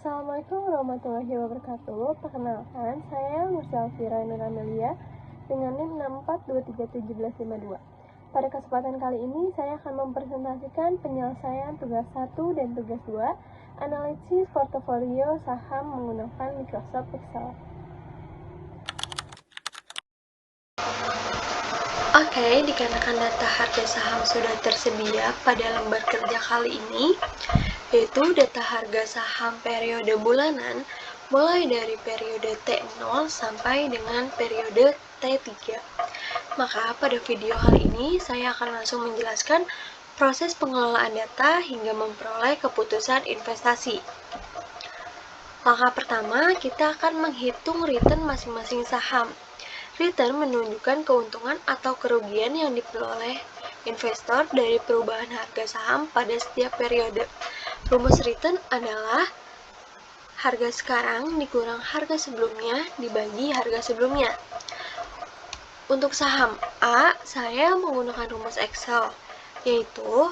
Assalamualaikum warahmatullahi wabarakatuh. Perkenalkan, saya Nursyafira Nur Amelia dengan NIM 64231752. Pada kesempatan kali ini, saya akan mempresentasikan penyelesaian tugas 1 dan tugas 2, analisis portofolio saham menggunakan Microsoft Excel. Oke, dikarenakan data harga saham sudah tersedia pada lembar kerja kali ini, yaitu data harga saham periode bulanan mulai dari periode T0 sampai dengan periode T3. Maka pada video kali ini saya akan langsung menjelaskan proses pengelolaan data hingga memperoleh keputusan investasi. Langkah pertama, kita akan menghitung return masing-masing saham. Return menunjukkan keuntungan atau kerugian yang diperoleh investor dari perubahan harga saham pada setiap periode. Rumus return adalah harga sekarang dikurang harga sebelumnya dibagi harga sebelumnya. Untuk saham A, saya menggunakan rumus Excel, yaitu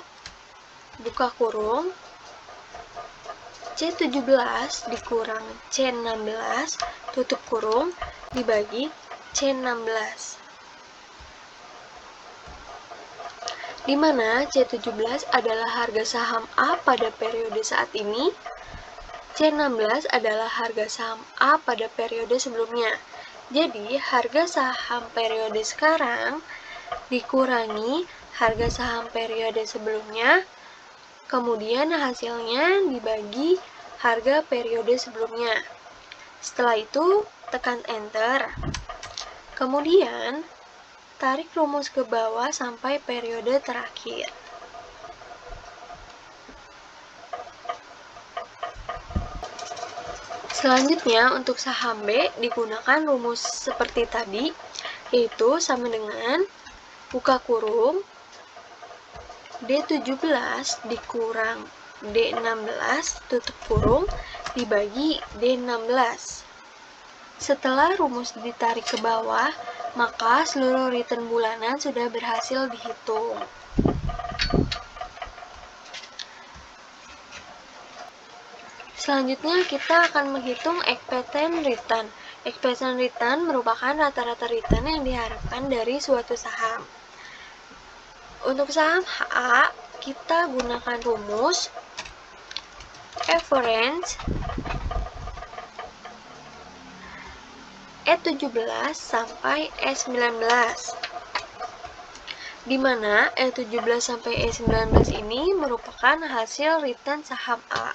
buka kurung C17 dikurang C16 tutup kurung dibagi C16. Di mana C17 adalah harga saham A pada periode saat ini, C16 adalah harga saham A pada periode sebelumnya. Jadi, harga saham periode sekarang dikurangi harga saham periode sebelumnya, kemudian hasilnya dibagi harga periode sebelumnya. Setelah itu, tekan Enter. Kemudian, tarik rumus ke bawah sampai periode terakhir. Selanjutnya, untuk saham B digunakan rumus seperti tadi, yaitu sama dengan buka kurung D17 dikurang D16 tutup kurung dibagi D16. Setelah rumus ditarik ke bawah, maka seluruh return bulanan sudah berhasil dihitung. Selanjutnya kita akan menghitung expected return. Expected return merupakan rata-rata return yang diharapkan dari suatu saham. Untuk saham A, kita gunakan rumus average E17 sampai E19, di mana E17 sampai E19 ini merupakan hasil return saham A.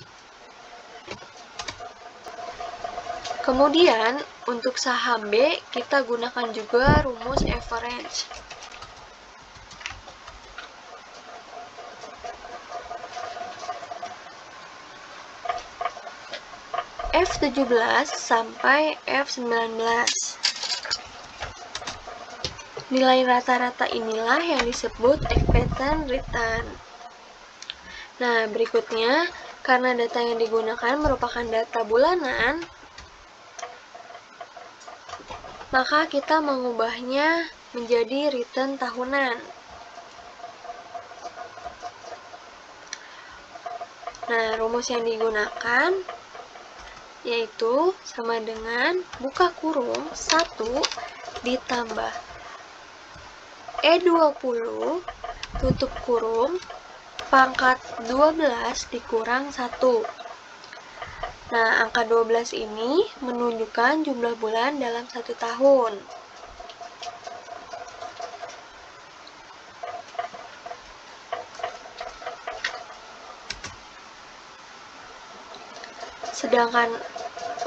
Kemudian, untuk saham B, kita gunakan juga rumus average. F17 sampai F19. Nilai rata-rata inilah yang disebut expected return. Nah, berikutnya, karena data yang digunakan merupakan data bulanan, maka kita mengubahnya menjadi return tahunan. Nah, rumus yang digunakan yaitu sama dengan buka kurung 1 ditambah E20 tutup kurung pangkat 12 dikurang 1. Nah, angka 12 ini menunjukkan jumlah bulan dalam 1 tahun. Sedangkan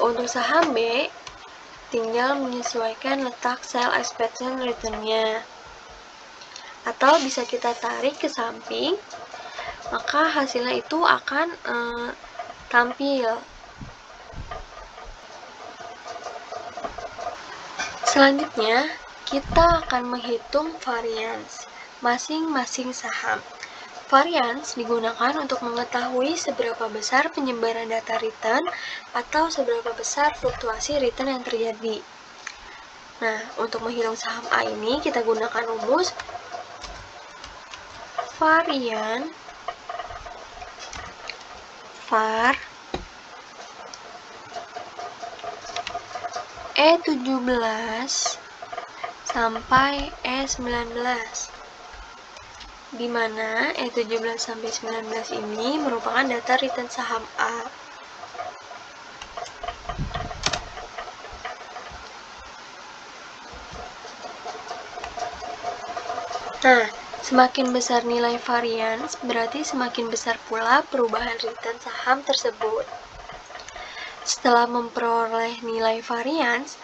untuk saham B, tinggal menyesuaikan letak sel expected return-nya. Atau bisa kita tarik ke samping, maka hasilnya itu akan tampil. Selanjutnya, kita akan menghitung variance masing-masing saham. Variance digunakan untuk mengetahui seberapa besar penyebaran data return atau seberapa besar fluktuasi return yang terjadi. Nah, untuk menghitung saham A ini kita gunakan rumus varian var E17 sampai E19, di mana E17 sampai 19 ini merupakan data return saham A. Nah, semakin besar nilai varians, berarti semakin besar pula perubahan return saham tersebut. Setelah memperoleh nilai varians,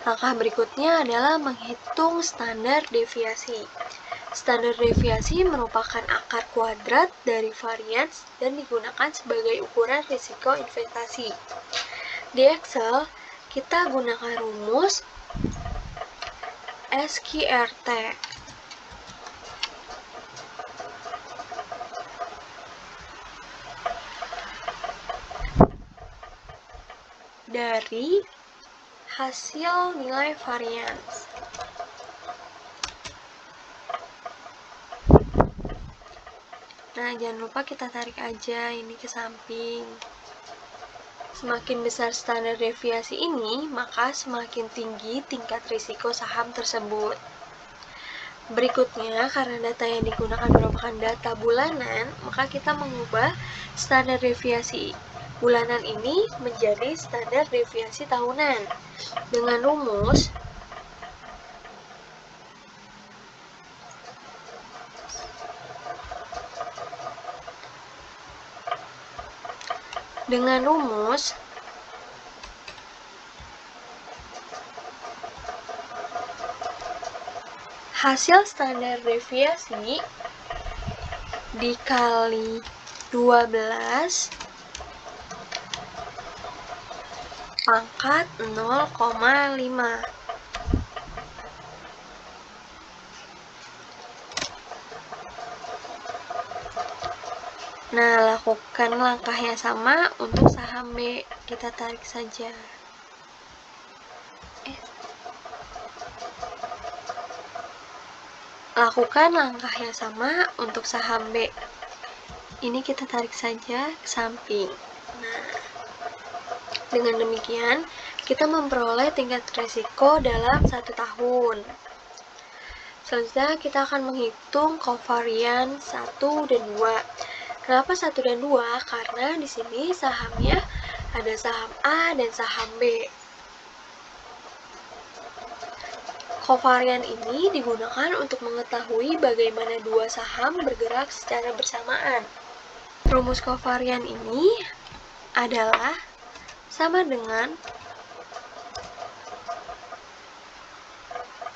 langkah berikutnya adalah menghitung standar deviasi. Standar deviasi merupakan akar kuadrat dari varians dan digunakan sebagai ukuran risiko investasi. Di Excel, kita gunakan rumus SQRT. Dari hasil nilai varians. Nah, jangan lupa kita tarik aja ini ke samping. Semakin besar standar deviasi ini, maka semakin tinggi tingkat risiko saham tersebut. Berikutnya, karena data yang digunakan merupakan data bulanan, maka kita mengubah standar deviasi bulanan ini menjadi standar deviasi tahunan dengan rumus hasil standar deviasi dikali 12 pangkat 0,5. Nah, lakukan langkah yang sama untuk saham B. Kita tarik saja. Lakukan langkah yang sama untuk saham B. Ini kita tarik saja ke samping. Nah, dengan demikian, kita memperoleh tingkat risiko dalam 1 tahun. Selanjutnya, kita akan menghitung kovarian 1 dan 2. Kenapa 1 dan 2? Karena di sini sahamnya ada saham A dan saham B. Kovarian ini digunakan untuk mengetahui bagaimana dua saham bergerak secara bersamaan. Rumus kovarian ini adalah sama dengan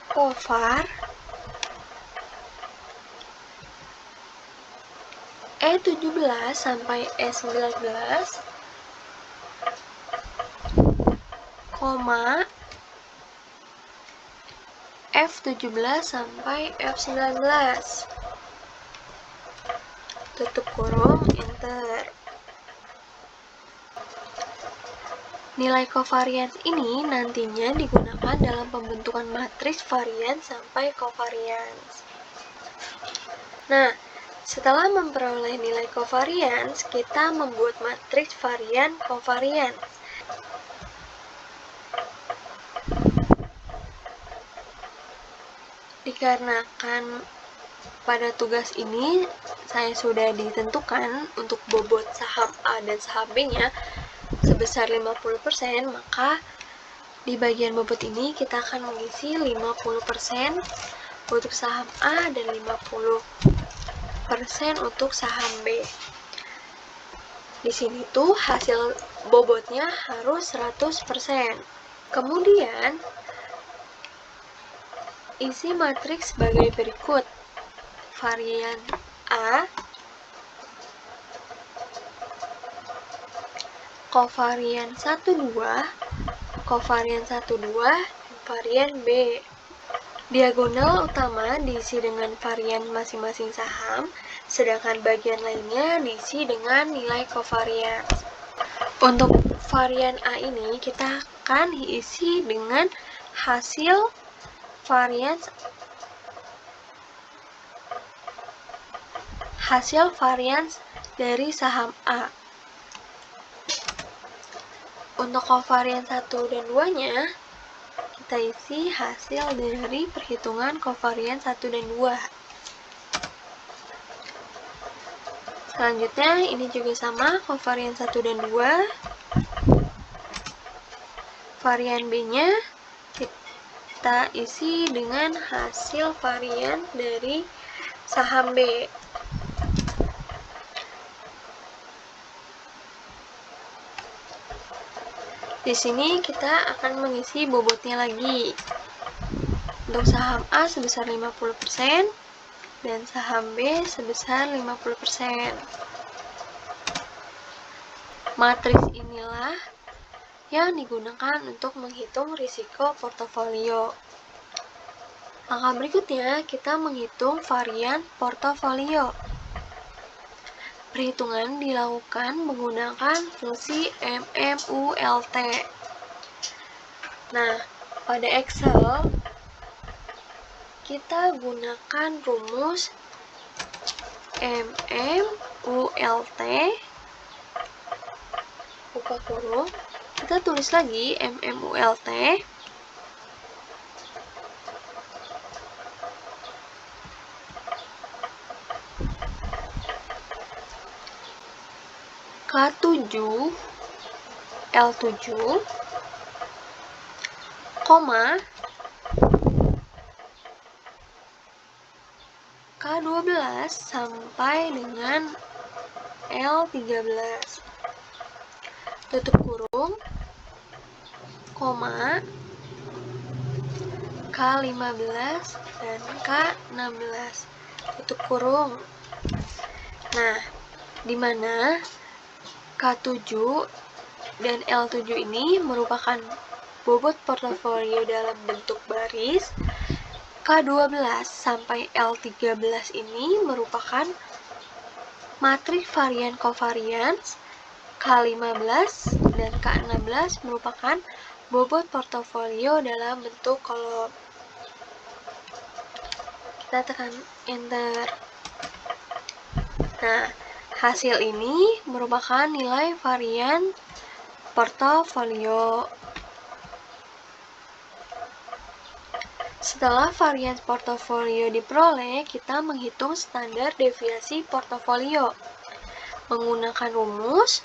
kovar E17 sampai E19, koma F17 sampai F19. Tutup kurung, enter. Nilai kovarians ini nantinya digunakan dalam pembentukan matriks varians sampai kovarians. Nah, setelah memperoleh nilai kovarians, kita membuat matriks varian kovarians. Dikarenakan pada tugas ini saya sudah ditentukan untuk bobot saham A dan saham B-nya sebesar 50%, maka di bagian bobot ini kita akan mengisi 50% untuk saham A dan 50% untuk saham B. Di sini tuh hasil bobotnya harus 100%. Kemudian isi matriks sebagai berikut. Varian A, kovarian 12, kovarian 12, varian B. Diagonal utama diisi dengan varian masing-masing saham, sedangkan bagian lainnya diisi dengan nilai kovarian. Untuk varian A ini kita akan isi dengan hasil varians dari saham A. Untuk kovarian 1 dan 2-nya, kita isi hasil dari perhitungan kovarian 1 dan 2. Selanjutnya, ini juga sama, kovarian 1 dan 2. Varian B-nya kita isi dengan hasil varian dari saham B. Di sini kita akan mengisi bobotnya lagi. Untuk saham A sebesar 50% dan saham B sebesar 50%. Matriks inilah yang digunakan untuk menghitung risiko portofolio. Langkah berikutnya, kita menghitung varian portofolio. Perhitungan dilakukan menggunakan fungsi MMULT. Nah, pada Excel, kita gunakan rumus MMULT, buka kurung, kita tulis lagi MMULT, K7 L7, koma K12 sampai dengan L13, tutup kurung, koma K15 dan K16, tutup kurung. Nah, di mana K7 dan L7 ini merupakan bobot portofolio dalam bentuk baris, K12 sampai L13 ini merupakan matriks varian covariance, K15 dan K16 merupakan bobot portofolio dalam bentuk kolom. Kita tekan enter. Nah, hasil ini merupakan nilai varian portofolio. Setelah varian portofolio diperoleh, kita menghitung standar deviasi portofolio menggunakan rumus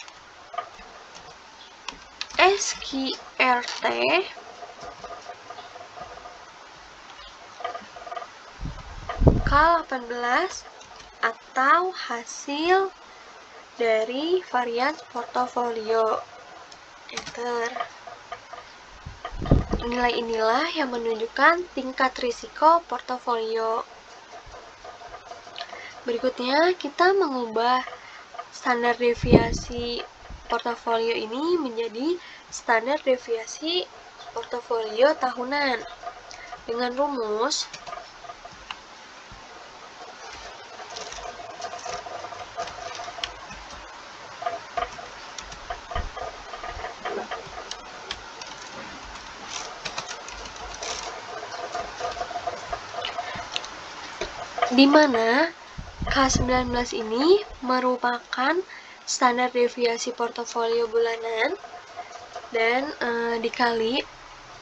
SQRT K18 atau hasil dari varian portofolio. Enter. Nilai inilah yang menunjukkan tingkat risiko portofolio. Berikutnya, kita mengubah standar deviasi portofolio ini menjadi standar deviasi portofolio tahunan dengan rumus di mana K19 ini merupakan standar deviasi portofolio bulanan dan dikali,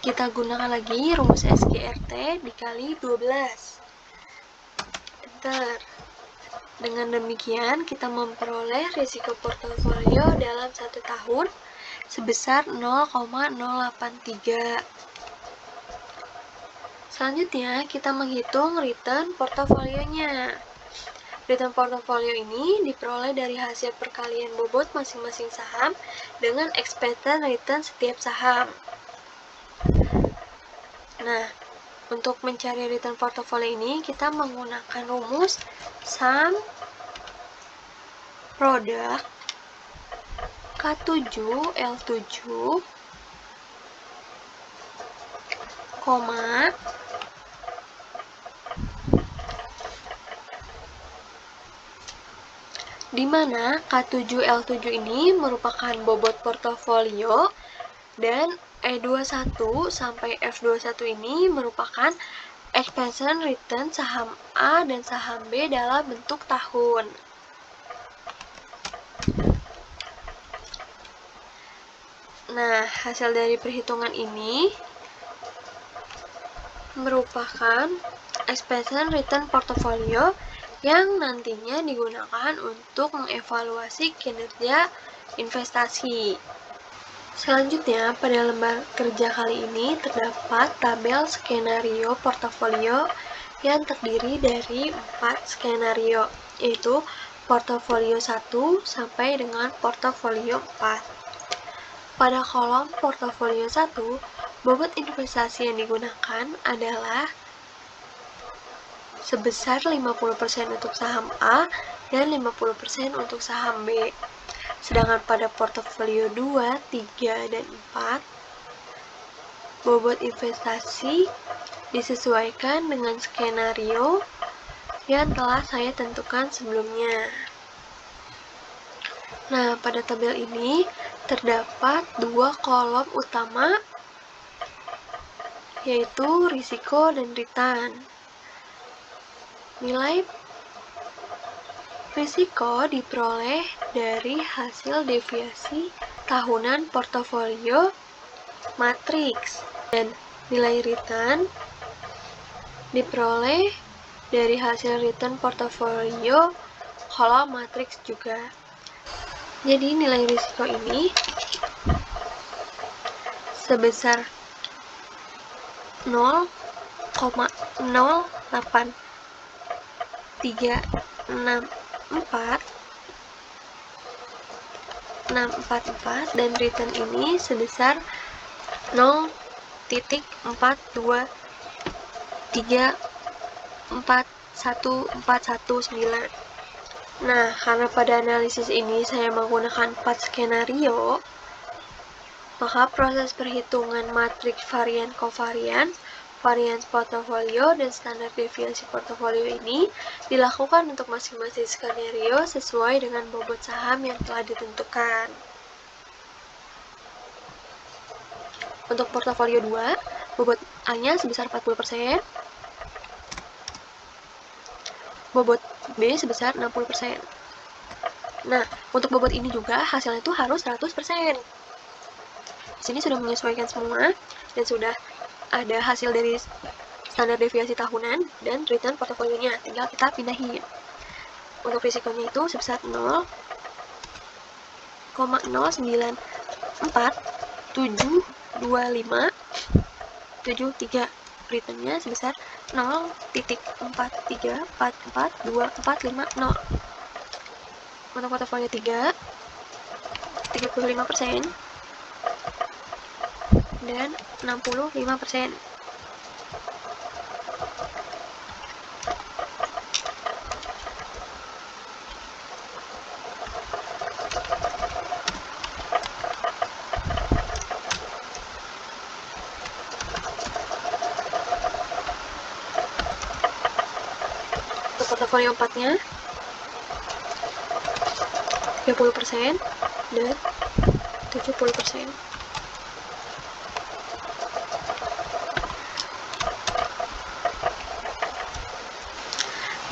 kita gunakan lagi rumus SQRT dikali 12. Enter. Dengan demikian, kita memperoleh risiko portofolio dalam 1 tahun sebesar 0,083. Selanjutnya, kita menghitung return portofolionya. Return portofolio ini diperoleh dari hasil perkalian bobot masing-masing saham dengan expected return setiap saham. Nah, untuk mencari return portofolio ini, kita menggunakan rumus sum product K7 L7, koma di mana K7 L7 ini merupakan bobot portofolio dan E21 sampai F21 ini merupakan expansion return saham A dan saham B dalam bentuk tahun. Nah, hasil dari perhitungan ini merupakan expected return portfolio yang nantinya digunakan untuk mengevaluasi kinerja investasi. Selanjutnya, pada lembar kerja kali ini terdapat tabel skenario portofolio yang terdiri dari 4 skenario, yaitu portofolio 1 sampai dengan portofolio 4. Pada kolom portofolio 1, bobot investasi yang digunakan adalah sebesar 50% untuk saham A dan 50% untuk saham B. Sedangkan pada portofolio 2, 3, dan 4, bobot investasi disesuaikan dengan skenario yang telah saya tentukan sebelumnya. Nah, pada tabel ini terdapat 2 kolom utama, yaitu risiko dan return. Nilai risiko diperoleh dari hasil deviasi tahunan portofolio matriks, dan nilai return diperoleh dari hasil return portofolio kolom matriks juga. Jadi nilai risiko ini sebesar 0,08364 dan return ini sebesar 0,42419. Nah, karena pada analisis ini saya menggunakan 4 skenario, maka proses perhitungan matriks varian kovarian, varians portofolio, dan standar deviasi portofolio ini dilakukan untuk masing-masing skenario sesuai dengan bobot saham yang telah ditentukan. Untuk portofolio 2, bobot A-nya sebesar 40%, bobot B sebesar 60%. Nah, untuk bobot ini juga hasilnya itu harus 100%. Di sini sudah menyesuaikan semua dan sudah ada hasil dari standar deviasi tahunan dan return portofolionya, tinggal kita pindahin. Untuk risikonya itu sebesar 0,09472573, returnnya sebesar 0,4344250. Untuk portofolio 3, 35% dan 65%. Untuk portofolio 4-nya 30% dan 70%.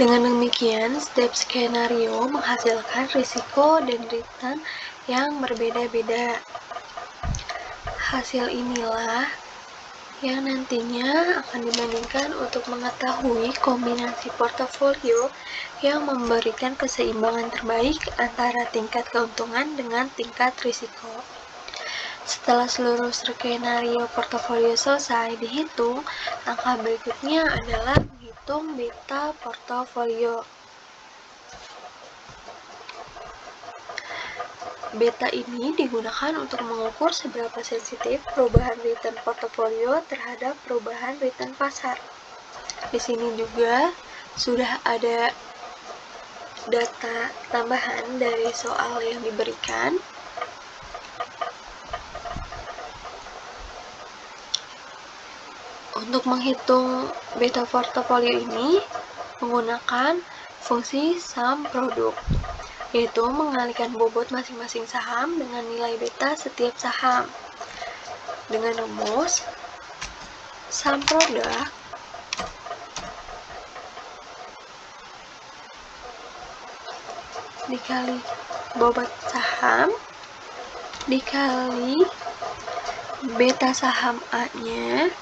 Dengan demikian, setiap skenario menghasilkan risiko dan return yang berbeda-beda. Hasil inilah yang nantinya akan dibandingkan untuk mengetahui kombinasi portofolio yang memberikan keseimbangan terbaik antara tingkat keuntungan dengan tingkat risiko. Setelah seluruh skenario portofolio selesai dihitung, langkah berikutnya adalah menghitung beta portofolio. Beta ini digunakan untuk mengukur seberapa sensitif perubahan return portofolio terhadap perubahan return pasar. Di sini juga sudah ada data tambahan dari soal yang diberikan. Untuk menghitung beta portofolio ini menggunakan fungsi sum produk, yaitu mengalihkan bobot masing-masing saham dengan nilai beta setiap saham. Dengan rumus sum produk dikali bobot saham dikali beta saham A-nya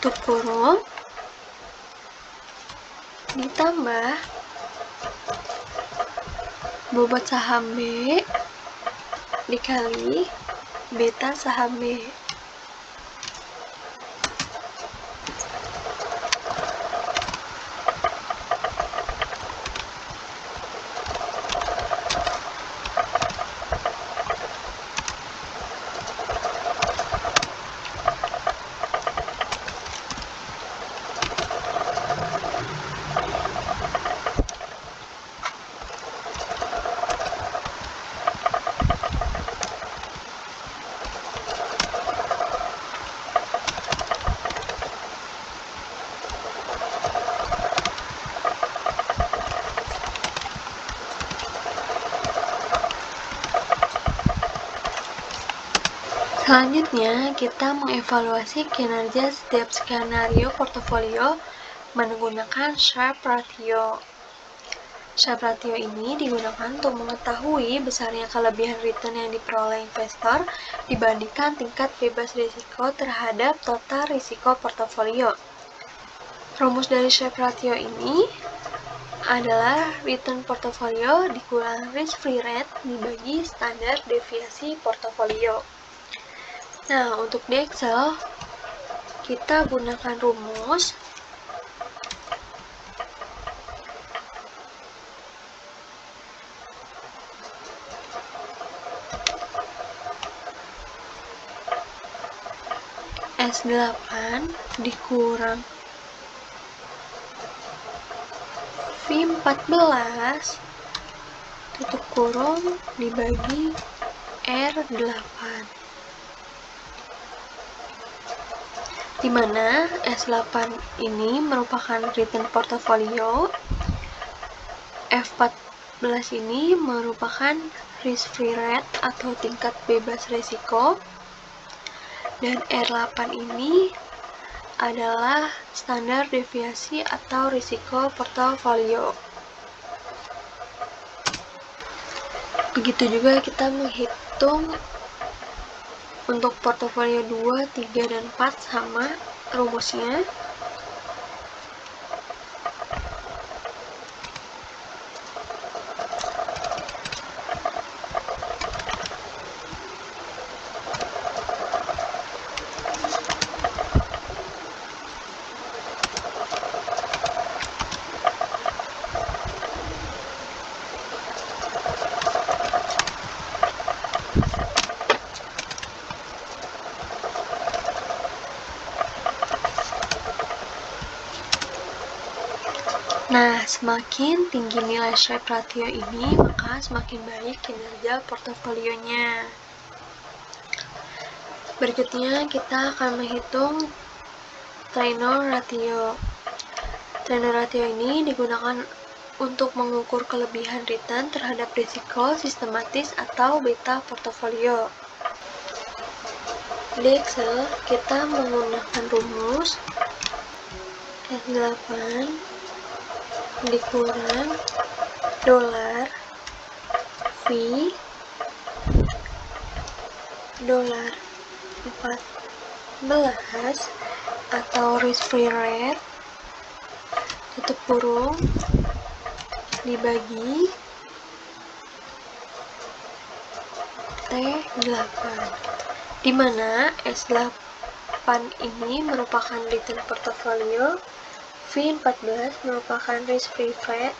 tutup kurung, ditambah bobot saham B dikali beta saham B. Selanjutnya, kita mengevaluasi kinerja setiap skenario portofolio menggunakan Sharpe ratio. Sharpe ratio ini digunakan untuk mengetahui besarnya kelebihan return yang diperoleh investor dibandingkan tingkat bebas risiko terhadap total risiko portofolio. Rumus dari Sharpe ratio ini adalah return portofolio dikurang risk-free rate dibagi standar deviasi portofolio. Nah, untuk di Excel, kita gunakan rumus S8 dikurang V14 tutup kurung dibagi R8. Di mana S8 ini merupakan return portofolio, F14 ini merupakan risk-free rate atau tingkat bebas risiko, dan R8 ini adalah standar deviasi atau risiko portofolio. Begitu juga kita menghitung untuk portofolio 2, 3, dan 4 sama rumusnya. Nah, semakin tinggi nilai Sharpe ratio ini, maka semakin baik kinerja portofolionya. Berikutnya, kita akan menghitung Treynor ratio. Treynor ratio ini digunakan untuk mengukur kelebihan return terhadap risiko sistematis atau beta portofolio. Di Excel, kita menggunakan rumus S8 dikurang dolar V dolar 14 atau risk-free rate tutup kurung dibagi T8, di mana S8 ini merupakan return portofolio, V14 merupakan risk-free rate,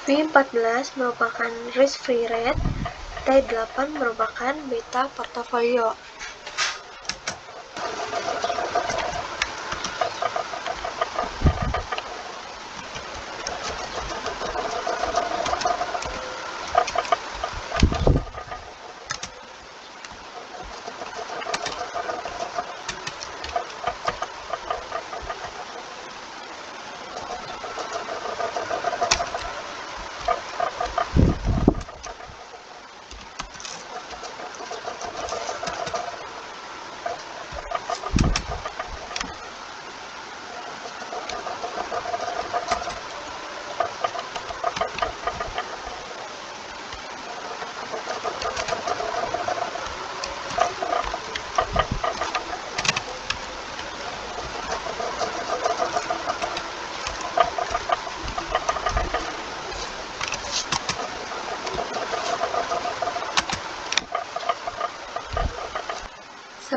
V14 merupakan risk-free rate, T8 merupakan beta portofolio.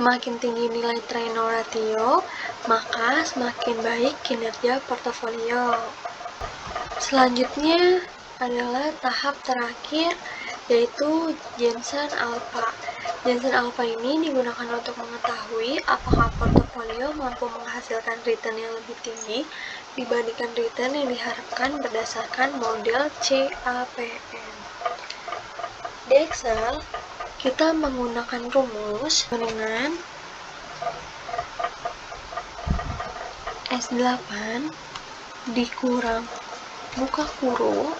Semakin tinggi nilai Treynor ratio, maka semakin baik kinerja portofolio. Selanjutnya adalah tahap terakhir, yaitu Jensen Alpha. Jensen Alpha ini digunakan untuk mengetahui apakah portofolio mampu menghasilkan return yang lebih tinggi dibandingkan return yang diharapkan berdasarkan model CAPM. Di Excel, kita menggunakan rumus dengan S8 dikurang buka kurung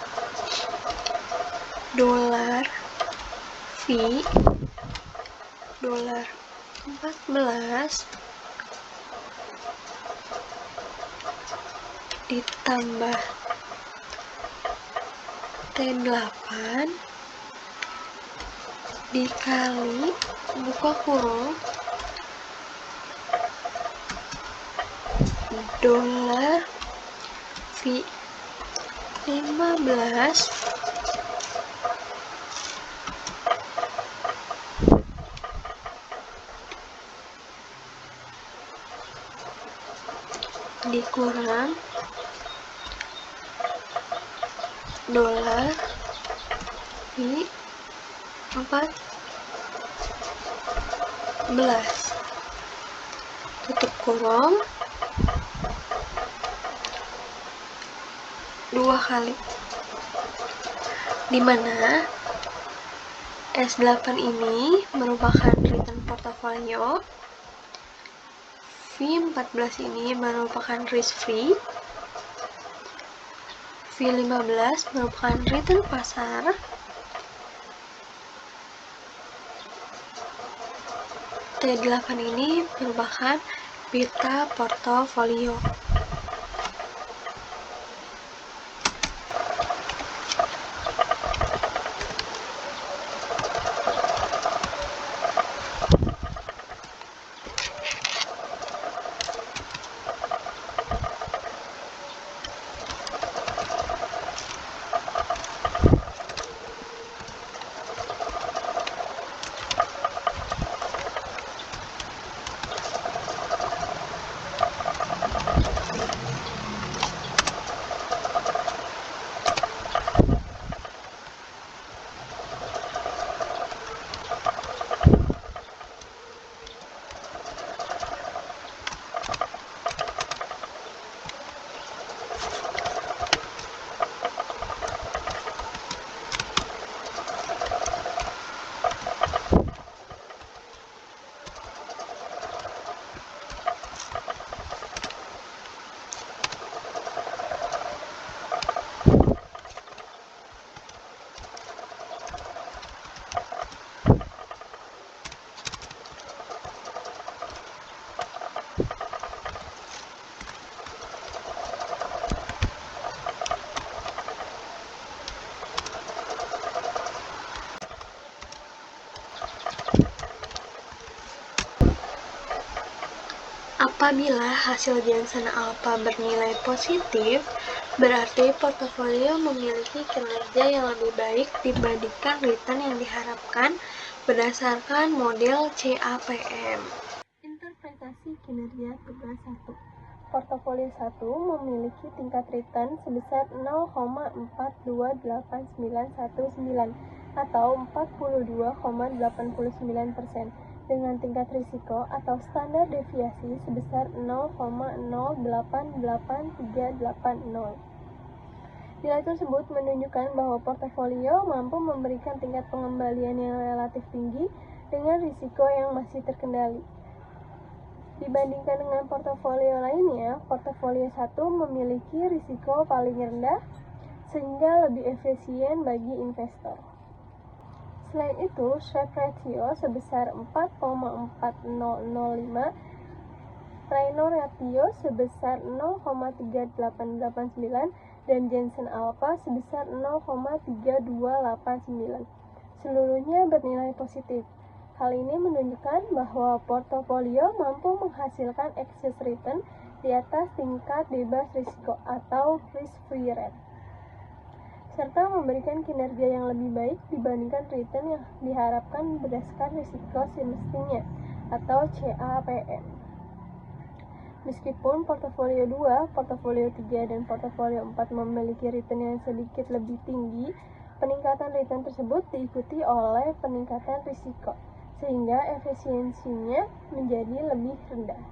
dolar V dolar 14 ditambah T8 dikali buka kurung dolar V 15 dikurang dolar V 14 tutup kurung 2 kali, dimana S8 ini merupakan return portofolio, V14 ini merupakan risk free, V15 merupakan return pasar, T8 ini merupakan beta portofolio. Apabila hasil Jensen Alpha bernilai positif, berarti portofolio memiliki kinerja yang lebih baik dibandingkan return yang diharapkan berdasarkan model CAPM. Interpretasi kinerja tugas 1. Portofolio 1 memiliki tingkat return sebesar 0,428919 atau 42,89% dengan tingkat risiko atau standar deviasi sebesar 0,088380. Nilai tersebut menunjukkan bahwa portofolio mampu memberikan tingkat pengembalian yang relatif tinggi dengan risiko yang masih terkendali. Dibandingkan dengan portofolio lainnya, portofolio 1 memiliki risiko paling rendah sehingga lebih efisien bagi investor. Selain itu, Sharpe ratio sebesar 4,4005, Treynor ratio sebesar 0,3889, dan Jensen Alpha sebesar 0,3289. Seluruhnya bernilai positif. Hal ini menunjukkan bahwa portofolio mampu menghasilkan excess return di atas tingkat bebas risiko atau risk-free rate, serta memberikan kinerja yang lebih baik dibandingkan return yang diharapkan berdasarkan risiko semestinya. atau CAPM. Meskipun portofolio 2, portofolio 3, dan portofolio 4 memiliki return yang sedikit lebih tinggi, peningkatan return tersebut diikuti oleh peningkatan risiko, sehingga efisiensinya menjadi lebih rendah.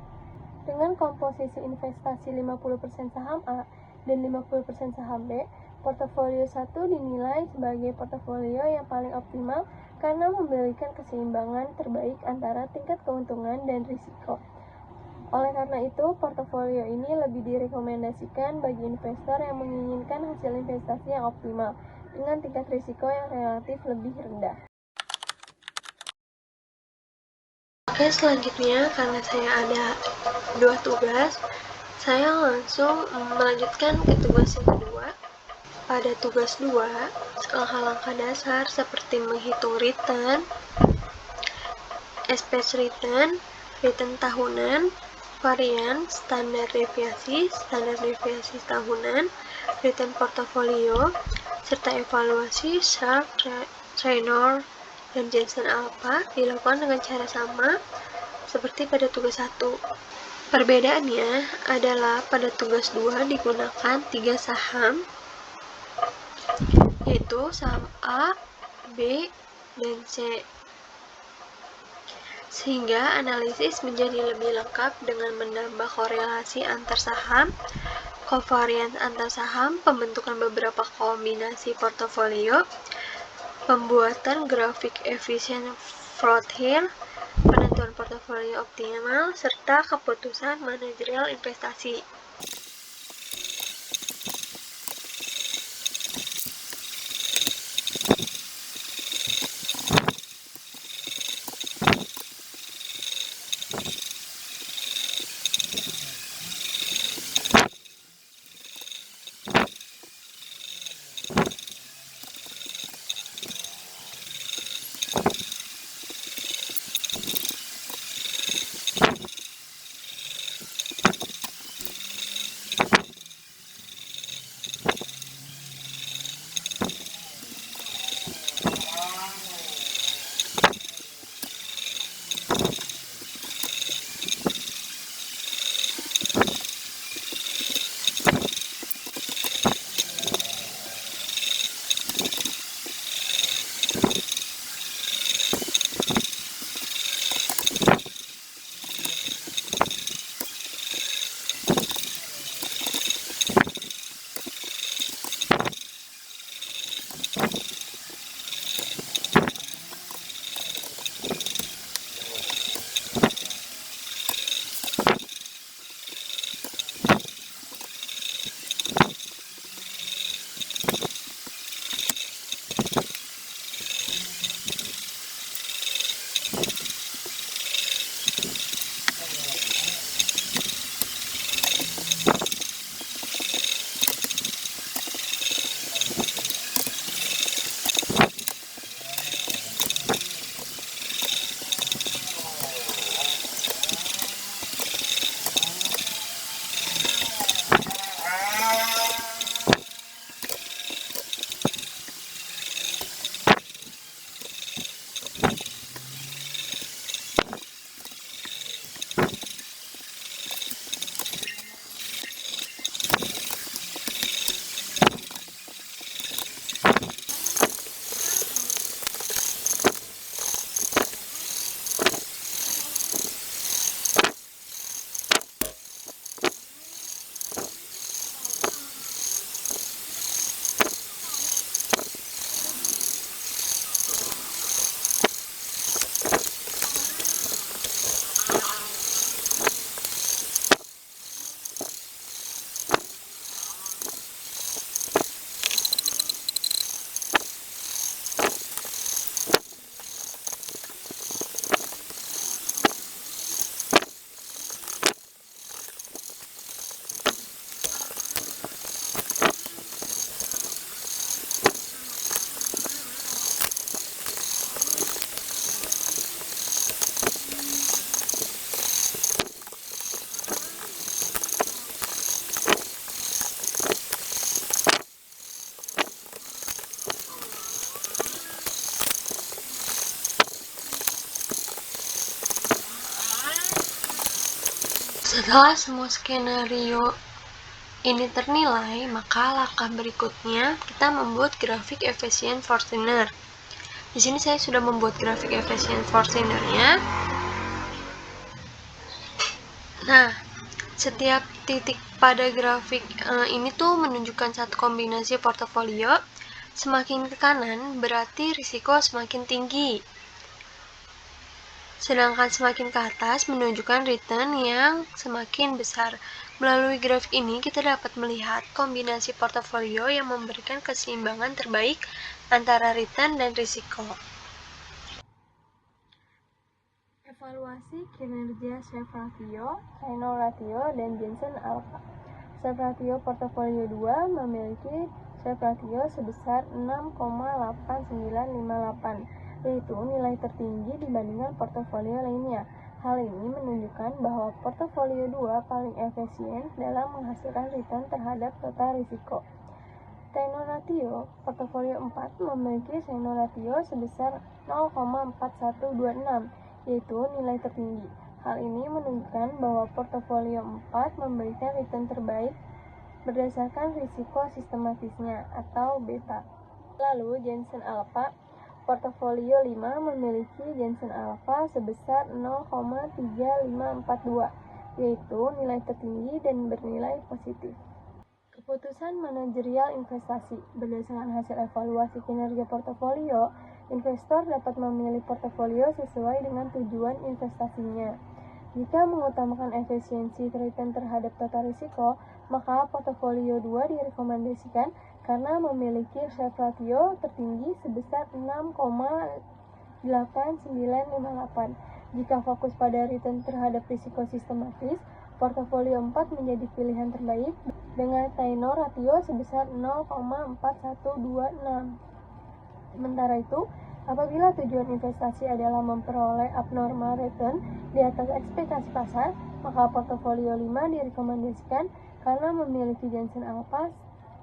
Dengan komposisi investasi 50% saham A dan 50% saham B, portofolio 1 dinilai sebagai portofolio yang paling optimal karena memberikan keseimbangan terbaik antara tingkat keuntungan dan risiko. Oleh karena itu, portofolio ini lebih direkomendasikan bagi investor yang menginginkan hasil investasi yang optimal dengan tingkat risiko yang relatif lebih rendah. Oke, selanjutnya karena saya ada 2 tugas, saya langsung melanjutkan ke tugas yang kedua. Pada tugas 2, langkah-langkah dasar seperti menghitung return, expected return, return tahunan, varian, standar deviasi tahunan, return portofolio, serta evaluasi Sharpe, Traynor, dan Jensen Alpha dilakukan dengan cara sama seperti pada tugas 1. Perbedaannya adalah pada tugas 2 digunakan 3 saham, yaitu saham A, B, dan C. Sehingga analisis menjadi lebih lengkap dengan menambah korelasi antar saham, covariance antar saham, pembentukan beberapa kombinasi portofolio, pembuatan grafik efisien Frontier, penentuan portofolio optimal, serta keputusan manajerial investasi. Setelah semua skenario ini ternilai, maka langkah berikutnya kita membuat grafik efisien Fortuner. Di sini saya sudah membuat grafik efisien Fortunernya. Nah, setiap titik pada grafik ini tuh menunjukkan satu kombinasi portofolio. Semakin ke kanan berarti risiko semakin tinggi. Sedangkan semakin ke atas menunjukkan return yang semakin besar. Melalui grafik ini kita dapat melihat kombinasi portofolio yang memberikan keseimbangan terbaik antara return dan risiko. Evaluasi kinerja Sharpe ratio, Taylor ratio, dan Jensen alpha. Sharpe ratio portofolio 2 memiliki Sharpe ratio sebesar 6,8958, yaitu nilai tertinggi dibandingkan portofolio lainnya. Hal ini menunjukkan bahwa portofolio 2 paling efisien dalam menghasilkan return terhadap total risiko. Tenor ratio portofolio 4 memiliki tenor ratio sebesar 0,4126, yaitu nilai tertinggi. Hal ini menunjukkan bahwa portofolio 4 memberikan return terbaik berdasarkan risiko sistematisnya atau beta. Lalu Jensen alpha portofolio 5 memiliki Jensen alpha sebesar 0,3542, yaitu nilai tertinggi dan bernilai positif. Keputusan manajerial investasi. Berdasarkan hasil evaluasi kinerja portofolio, investor dapat memilih portofolio sesuai dengan tujuan investasinya. Jika mengutamakan efisiensi return terhadap total risiko, maka portofolio 2 direkomendasikan karena memiliki Sharpe ratio tertinggi sebesar 6,8958. Jika fokus pada return terhadap risiko sistematis, portofolio 4 menjadi pilihan terbaik dengan tenor ratio sebesar 0,4126. Sementara itu, apabila tujuan investasi adalah memperoleh abnormal return di atas ekspektasi pasar, maka portofolio 5 direkomendasikan karena memiliki Jensen alpha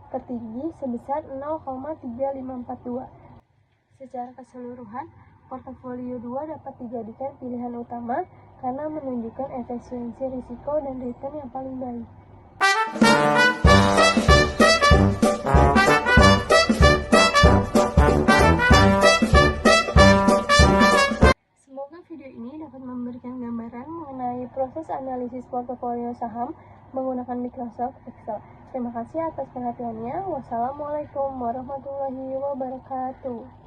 tertinggi sebesar 0,3542. Secara keseluruhan, portofolio 2 dapat dijadikan pilihan utama karena menunjukkan efisiensi risiko dan return yang paling baik. Semoga video ini dapat memberikan gambaran mengenai proses analisis portofolio saham menggunakan Microsoft Excel. Terima kasih atas perhatiannya. Wassalamualaikum warahmatullahi wabarakatuh.